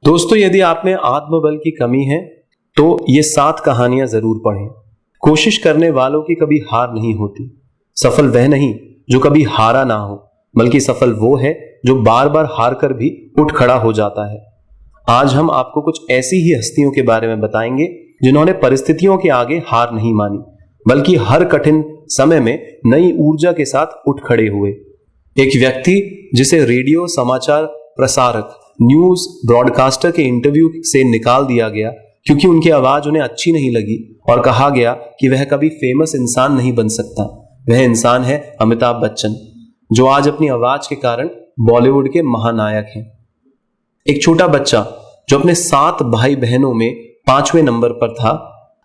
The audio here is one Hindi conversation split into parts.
दोस्तों, यदि आप में आत्मबल की कमी है तो ये 7 कहानियां जरूर पढ़ें। कोशिश करने वालों की कभी हार नहीं होती। सफल वह नहीं जो कभी हारा ना हो, बल्कि सफल वो है जो बार बार हार कर भी उठ खड़ा हो जाता है। आज हम आपको कुछ ऐसी ही हस्तियों के बारे में बताएंगे जिन्होंने परिस्थितियों के आगे हार नहीं मानी, बल्कि हर कठिन समय में नई ऊर्जा के साथ उठ खड़े हुए। एक व्यक्ति जिसे रेडियो समाचार प्रसारक, न्यूज ब्रॉडकास्टर के इंटरव्यू से निकाल दिया गया क्योंकि उनकी आवाज उन्हें अच्छी नहीं लगी और कहा गया कि वह कभी फेमस इंसान नहीं बन सकता। वह इंसान है अमिताभ बच्चन, जो आज अपनी आवाज के कारण बॉलीवुड के महानायक हैं। एक छोटा बच्चा जो अपने 7 भाई बहनों में 5वें नंबर पर था।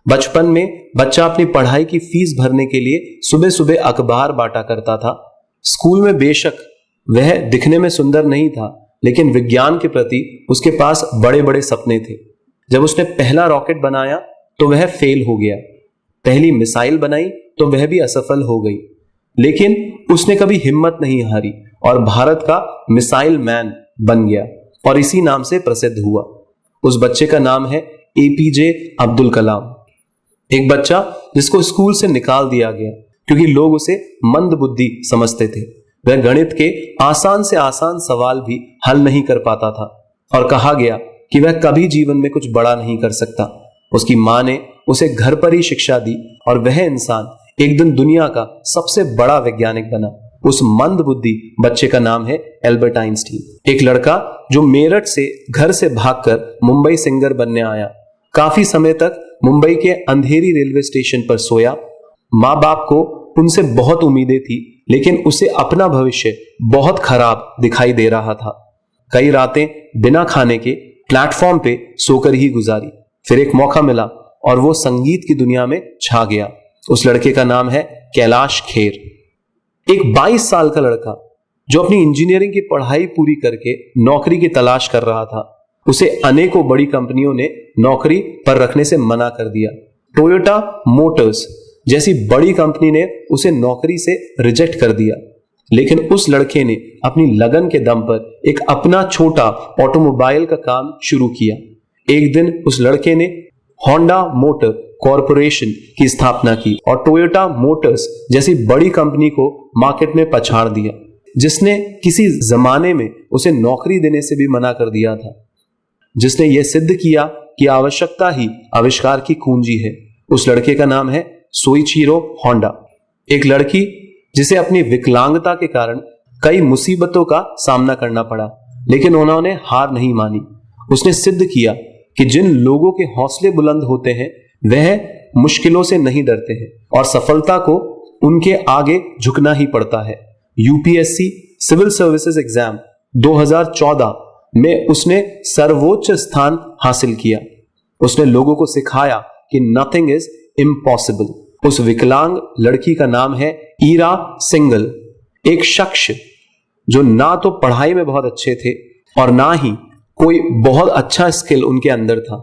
बचपन में बच्चा अपनी पढ़ाई की फीस भरने के लिए सुबह सुबह अखबार बांटा करता था। स्कूल में बेशक वह दिखने में सुंदर नहीं था, लेकिन विज्ञान के प्रति उसके पास बड़े बड़े सपने थे। जब उसने पहला रॉकेट बनाया तो वह फेल हो गया। पहली मिसाइल बनाई तो वह भी असफल हो गई, लेकिन उसने कभी हिम्मत नहीं हारी और भारत का मिसाइल मैन बन गया और इसी नाम से प्रसिद्ध हुआ। उस बच्चे का नाम है एपीजे अब्दुल कलाम। एक बच्चा जिसको स्कूल से निकाल दिया गया क्योंकि लोग उसे मंदबुद्धि समझते थे। वह गणित के आसान से आसान सवाल भी हल नहीं कर पाता था और कहा गया कि वह कभी जीवन में कुछ बड़ा नहीं कर सकता। उसकी मां ने उसे घर पर ही शिक्षा दी और वह इंसान एक दिन दुनिया का सबसे बड़ा वैज्ञानिक बना। उस मंदबुद्धि बच्चे का नाम है एल्बर्ट आइंस्टीन। एक लड़का जो मेरठ से घर से भागकर मुंबई सिंगर बनने आया, काफी समय तक मुंबई के अंधेरी रेलवे स्टेशन पर सोया। माँ बाप को उनसे बहुत उम्मीदें थी, लेकिन उसे अपना भविष्य बहुत खराब दिखाई दे रहा था। कई रातें बिना खाने के प्लेटफॉर्म पे सोकर ही गुजारी। फिर एक मौका मिला और वो संगीत की दुनिया में छा गया। उस लड़के का नाम है कैलाश खेर। एक 22 साल का लड़का जो अपनी इंजीनियरिंग की पढ़ाई पूरी करके नौकरी की तलाश कर रहा था, उसे अनेकों बड़ी कंपनियों ने नौकरी पर रखने से मना कर दिया। टोयोटा मोटर्स जैसी बड़ी कंपनी ने उसे नौकरी से रिजेक्ट कर दिया, लेकिन उस लड़के ने अपनी लगन के दम पर एक अपना छोटा ऑटोमोबाइल का काम शुरू किया। एक दिन उस लड़के ने होंडा मोटर कॉरपोरेशन की स्थापना की और टोयोटा मोटर्स जैसी बड़ी कंपनी को मार्केट में पछाड़ दिया, जिसने किसी जमाने में उसे नौकरी देने से भी मना कर दिया था। जिसने यह सिद्ध किया कि आवश्यकता ही आविष्कार की कुंजी है। उस लड़के का नाम है सोइचिरो होंडा। एक लड़की जिसे अपनी विकलांगता के कारण कई मुसीबतों का सामना करना पड़ा, लेकिन उन्होंने हार नहीं मानी। उसने सिद्ध किया कि जिन लोगों के हौसले बुलंद होते हैं वह मुश्किलों से नहीं डरते हैं और सफलता को उनके आगे झुकना ही पड़ता है। यूपीएससी सिविल सर्विसेज एग्जाम 2014 में उसने सर्वोच्च स्थान हासिल किया। उसने लोगों को सिखाया कि नथिंग इज इम्पॉसिबल। उस विकलांग लड़की का नाम है ईरा सिंगल। एक शख्स जो ना तो पढ़ाई में बहुत अच्छे थे और ना ही कोई बहुत अच्छा स्किल उनके अंदर था।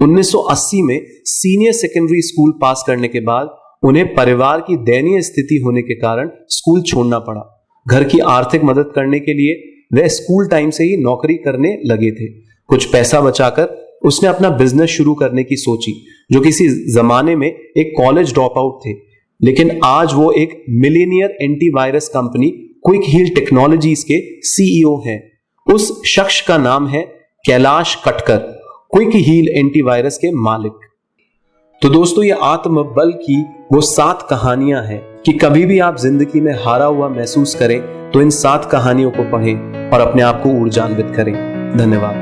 1980 में सीनियर सेकेंडरी स्कूल पास करने के बाद उन्हें परिवार की दयनीय स्थिति होने के कारण स्कूल छोड़ना पड़ा। घर की आर्थिक मदद करने के लिए वह स्कूल टाइम से ही नौकरी करने लगे थे। कुछ पैसा बचाकर उसने अपना बिजनेस शुरू करने की सोची, जो किसी जमाने में एक कॉलेज ड्रॉप आउट थे, लेकिन आज वो एक millionaire antivirus company Quick Heal Technologies के सीईओ हैं। उस शख्स का नाम है कैलाश कटकर, क्विक हील एंटीवायरस के मालिक। तो दोस्तों, ये आत्मबल की वो 7 कहानियां हैं कि कभी भी आप जिंदगी में हारा हुआ महसूस करें तो इन 7 कहानियों को पढ़ें और अपने आप को ऊर्जान्वित करें। धन्यवाद।